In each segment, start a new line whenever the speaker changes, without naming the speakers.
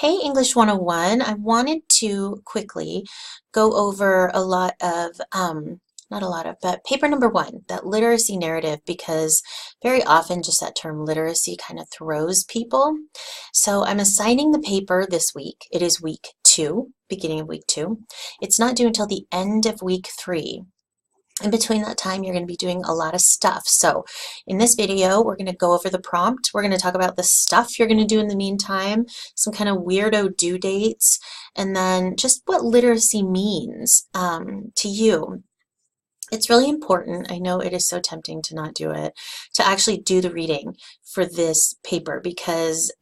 Hey, English 101. I wanted to quickly go over a lot of, not a lot of, but paper number one, that literacy narrative, because very often just that term literacy kind of throws people. So I'm assigning the paper this week. It is week two, beginning of week two. It's not due until the end of week three. In between that time, you're going to be doing a lot of stuff. So in this video, we're going to go over the prompt. We're going to talk about the stuff you're going to do in the meantime, some kind of weirdo due dates, and then just what literacy means to you. It's really important, I know it is so tempting to not do it, to actually do the reading for this paper because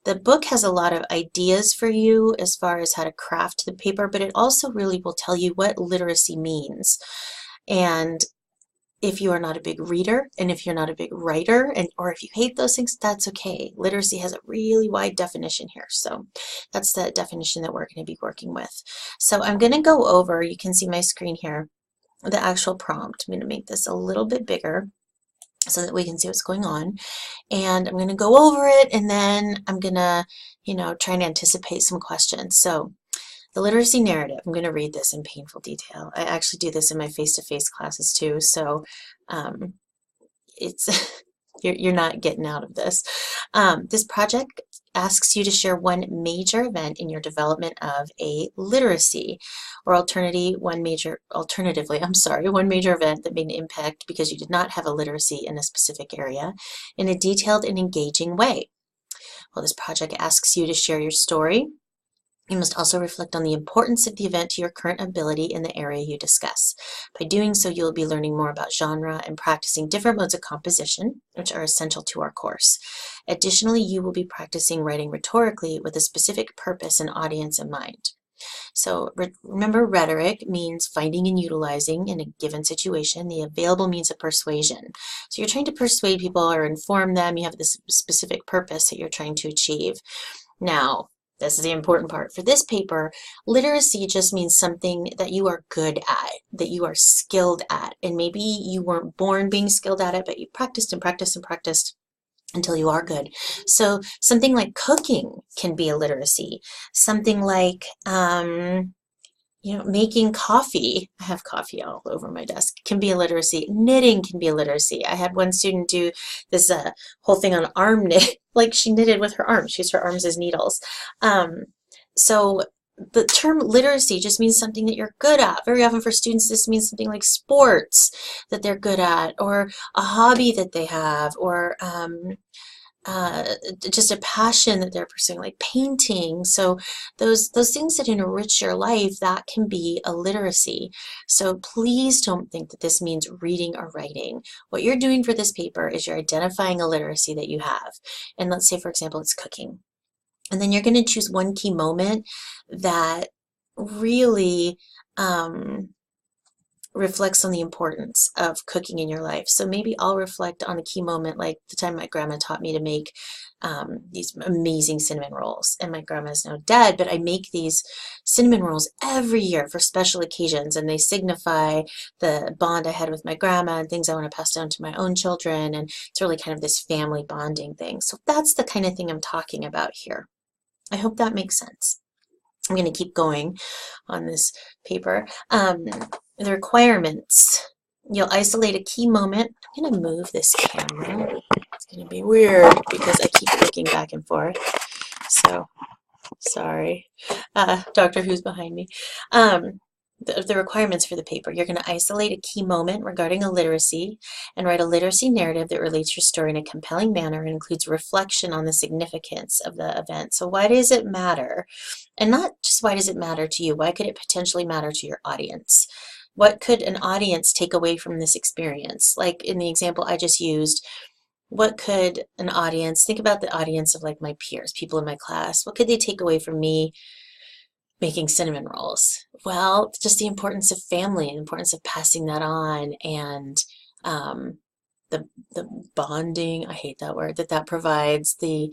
the book has a lot of ideas for you as far as how to craft the paper, but it also really will tell you what literacy means. And if you are not a big reader, and if you're not a big writer, or if you hate those things, that's okay. Literacy has a really wide definition here. So that's the definition that we're going to be working with. So I'm going to go over, you can see my screen here, the actual prompt. I'm going to make this a little bit bigger so that we can see what's going on. And I'm going to go over it, and then I'm going to, try and anticipate some questions. So the literacy narrative, I'm going to read this in painful detail. I actually do this in my face-to-face classes too, so it's you're not getting out of this. This project asks you to share one major event in your development of a literacy, or alternatively, one major event that made an impact because you did not have a literacy in a specific area in a detailed and engaging way. Well, this project asks you to share your story. You must also reflect on the importance of the event to your current ability in the area you discuss. By doing so, you will be learning more about genre and practicing different modes of composition, which are essential to our course. Additionally, you will be practicing writing rhetorically with a specific purpose and audience in mind. So remember, rhetoric means finding and utilizing in a given situation the available means of persuasion. So you're trying to persuade people or inform them. You have this specific purpose that you're trying to achieve. Now, this is the important part. For this paper, literacy just means something that you are good at, that you are skilled at. And maybe you weren't born being skilled at it, but you practiced and practiced and practiced until you are good. So something like cooking can be a literacy. Something like, making coffee, I have coffee all over my desk, can be a literacy. Knitting can be a literacy. I had one student do this whole thing on arm knit, like she knitted with her arms. She used her arms as needles. So the term literacy just means something that you're good at. Very often for students, this means something like sports that they're good at, or a hobby that they have, or just a passion that they're pursuing, like painting. So those things that enrich your life, that can be a literacy. So please don't think that this means reading or writing. What you're doing for this paper is you're identifying a literacy that you have. And let's say, for example, it's cooking. And then you're going to choose one key moment that really reflects on the importance of cooking in your life. So maybe I'll reflect on a key moment, like the time my grandma taught me to make these amazing cinnamon rolls. And my grandma is now dead, but I make these cinnamon rolls every year for special occasions, and they signify the bond I had with my grandma and things I want to pass down to my own children. And it's really kind of this family bonding thing. So that's the kind of thing I'm talking about here. I hope that makes sense. I'm going to keep going on this paper. The requirements. You'll isolate a key moment. I'm going to move this camera. It's going to be weird because I keep looking back and forth. So, sorry. Doctor Who's behind me. The requirements for the paper. You're going to isolate a key moment regarding a literacy and write a literacy narrative that relates your story in a compelling manner and includes reflection on the significance of the event. So why does it matter? And not just why does it matter to you? Why could it potentially matter to your audience? What could an audience take away from this experience? Like in the example I just used, what could an audience, think about the audience of like my peers, people in my class, what could they take away from me making cinnamon rolls? Well, just the importance of family and the importance of passing that on, and the bonding, I hate that word, that provides, the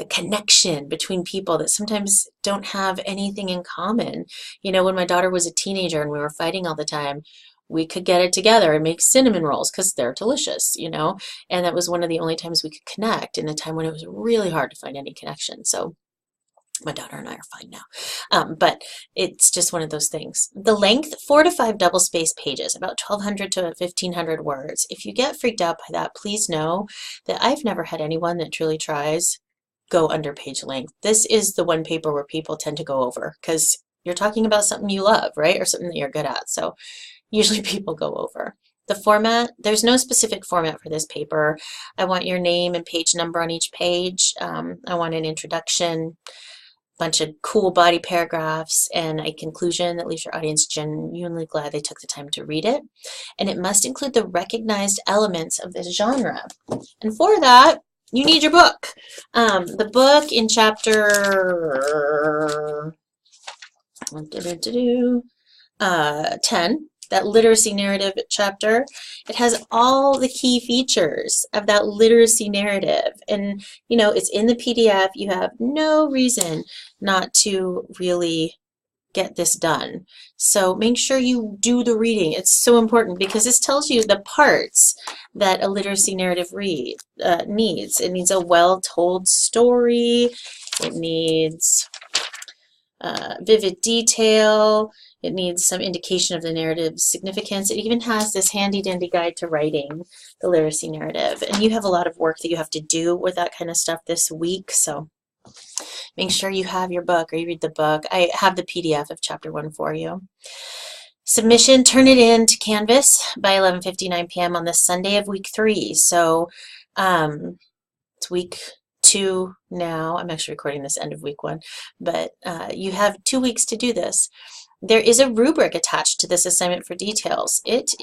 connection between people that sometimes don't have anything in common. When my daughter was a teenager and we were fighting all the time, we could get it together and make cinnamon rolls because they're delicious, and that was one of the only times we could connect in a time when it was really hard to find any connection. So My daughter and I are fine now. But it's just one of those things. The length, 4 to 5 double-spaced pages, about 1,200 to 1,500 words. If you get freaked out by that, please know that I've never had anyone that truly tries go under page length. This is the one paper where people tend to go over because you're talking about something you love, right? Or something that you're good at. So usually people go over. The format, there's no specific format for this paper. I want your name and page number on each page. I want an introduction, bunch of cool body paragraphs, and a conclusion that leaves your audience genuinely glad they took the time to read it. And it must include the recognized elements of this genre. And for that, you need your book. The book in chapter 10, that literacy narrative chapter, it has all the key features of that literacy narrative. And, you know, it's in the PDF. You have no reason not to really get this done. So make sure you do the reading. It's so important because this tells you the parts that a literacy narrative needs. It needs a well-told story. It needs vivid detail. It needs some indication of the narrative's significance. It even has this handy-dandy guide to writing the literacy narrative. And you have a lot of work that you have to do with that kind of stuff this week. So make sure you have your book or you read the book. I have the PDF of chapter 1 for you. Submission, turn it in to Canvas by 11:59 p.m. on the Sunday of week 3. So it's week 2 now. I'm actually recording this end of week 1, but you have 2 weeks to do this. There is a rubric attached to this assignment for details. It's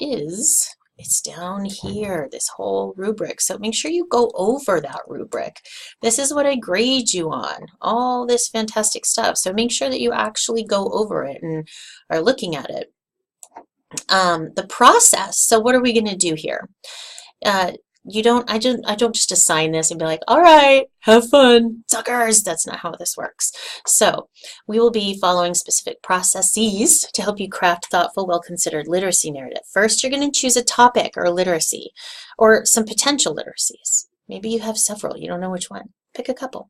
down here, this whole rubric. So make sure you go over that rubric. This is what I grade you on, all this fantastic stuff. So make sure that you actually go over it and are looking at it. The process. So what are we going to do here? I don't just assign this and be like, all right, have fun, suckers. That's not how this works. So we will be following specific processes to help you craft thoughtful, well-considered literacy narrative. First, you're going to choose a topic or a literacy or some potential literacies. Maybe you have several. You don't know which one. Pick a couple.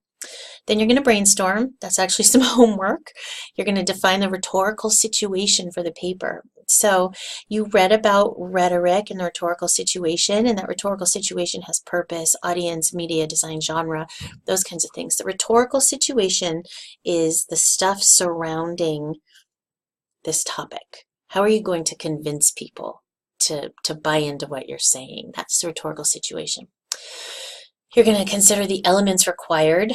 Then you're going to brainstorm. That's actually some homework. You're going to define the rhetorical situation for the paper. So you read about rhetoric and the rhetorical situation, and that rhetorical situation has purpose, audience, media, design, genre, those kinds of things. The rhetorical situation is the stuff surrounding this topic. How are you going to convince people to buy into what you're saying? That's the rhetorical situation. You're going to consider the elements required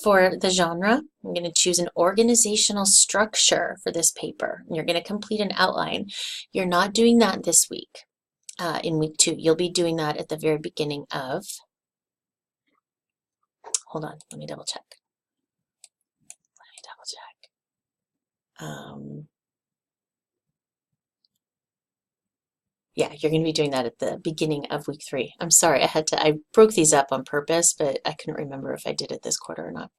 for the genre. I'm going to choose an organizational structure for this paper. You're going to complete an outline. You're not doing that this week in week 2. You'll be doing that at the very beginning of, hold on, let me double check. Yeah, you're going to be doing that at the beginning of week 3. I'm sorry, I broke these up on purpose, but I couldn't remember if I did it this quarter or not.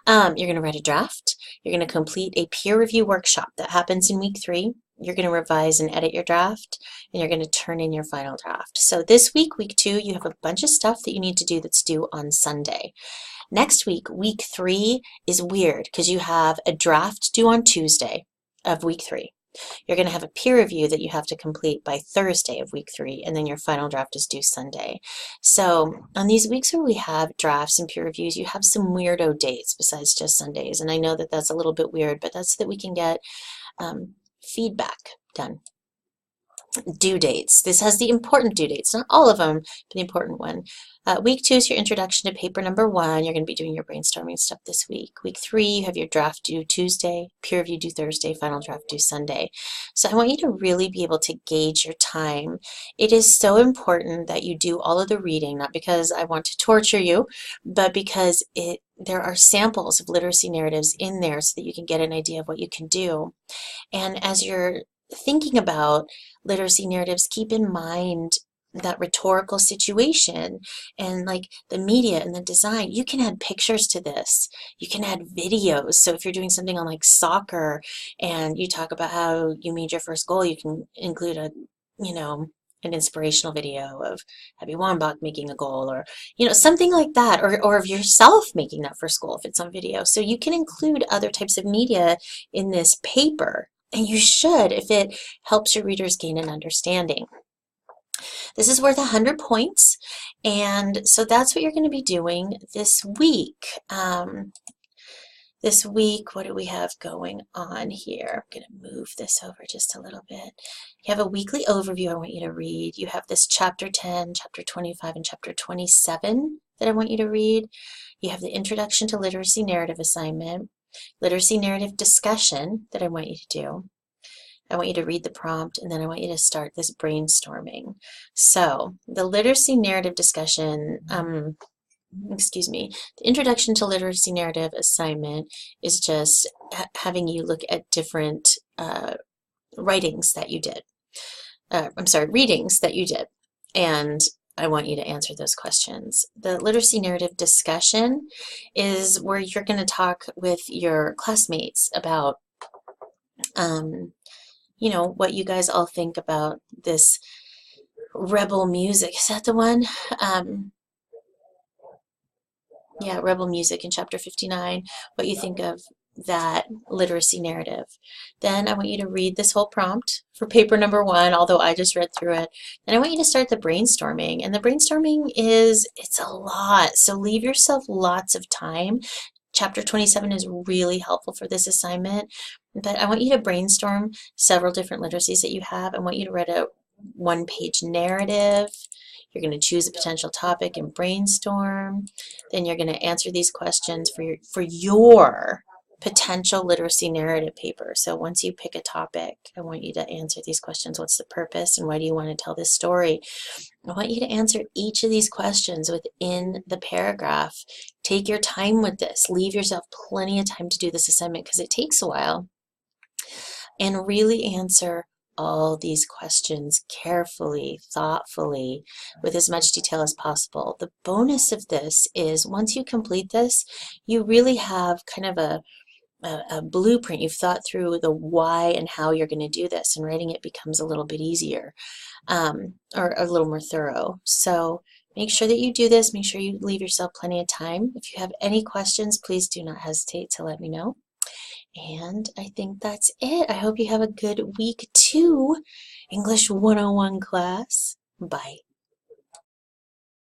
You're going to write a draft. You're going to complete a peer review workshop that happens in week 3. You're going to revise and edit your draft, and you're going to turn in your final draft. So this week, week 2, you have a bunch of stuff that you need to do that's due on Sunday. Next week, week 3, is weird because you have a draft due on Tuesday of week 3. You're going to have a peer review that you have to complete by Thursday of week 3, and then your final draft is due Sunday. So on these weeks where we have drafts and peer reviews, you have some weirdo dates besides just Sundays. And I know that that's a little bit weird, but that's so that we can get feedback done. Due dates. This has the important due dates, not all of them, but the important one. Week 2 is your introduction to paper number 1. You're going to be doing your brainstorming stuff this week. Week 3, you have your draft due Tuesday, peer review due Thursday, final draft due Sunday. So I want you to really be able to gauge your time. It is so important that you do all of the reading, not because I want to torture you, but because there are samples of literacy narratives in there so that you can get an idea of what you can do. And as you're thinking about literacy narratives, keep in mind that rhetorical situation and like the media and the design. You can add pictures to this. You can add videos. So if you're doing something on like soccer and you talk about how you made your first goal, you can include a an inspirational video of Abby Wambach making a goal, or something like that, or of yourself making that first goal if it's on video. So you can include other types of media in this paper, and you should if it helps your readers gain an understanding. This is worth 100 points, and so that's what you're going to be doing this week. This week, what do we have going on here? I'm going to move this over just a little bit. You have a weekly overview I want you to read. You have this chapter 10, chapter 25, and chapter 27 that I want you to read. You have the Introduction to Literacy Narrative assignment, Literacy Narrative discussion that I want you to do. I want you to read the prompt, and then I want you to start this brainstorming. So the literacy narrative discussion, the Introduction to Literacy Narrative assignment is just having you look at different readings that you did. And I want you to answer those questions. The literacy narrative discussion is where you're going to talk with your classmates about what you guys all think about this Rebel Music. Is that the one? Yeah, Rebel Music in chapter 59, what you think of that literacy narrative. Then I want you to read this whole prompt for paper number 1, although I just read through it. Then I want you to start the brainstorming. And the brainstorming it's a lot, so leave yourself lots of time. Chapter 27 is really helpful for this assignment, but I want you to brainstorm several different literacies that you have. I want you to write a 1-page narrative. You're going to choose a potential topic and brainstorm. Then you're going to answer these questions for your potential literacy narrative paper. So once you pick a topic, I want you to answer these questions. What's the purpose, and why do you want to tell this story? I want you to answer each of these questions within the paragraph. Take your time with this. Leave yourself plenty of time to do this assignment because it takes a while. And really answer all these questions carefully, thoughtfully, with as much detail as possible. The bonus of this is once you complete this, you really have kind of a blueprint. You've thought through the why and how you're going to do this, and writing it becomes a little bit easier, or a little more thorough. So make sure that you do this. Make sure you leave yourself plenty of time. If you have any questions, please do not hesitate to let me know. And I think that's it. I hope you have a good week 2 English 101 class. Bye.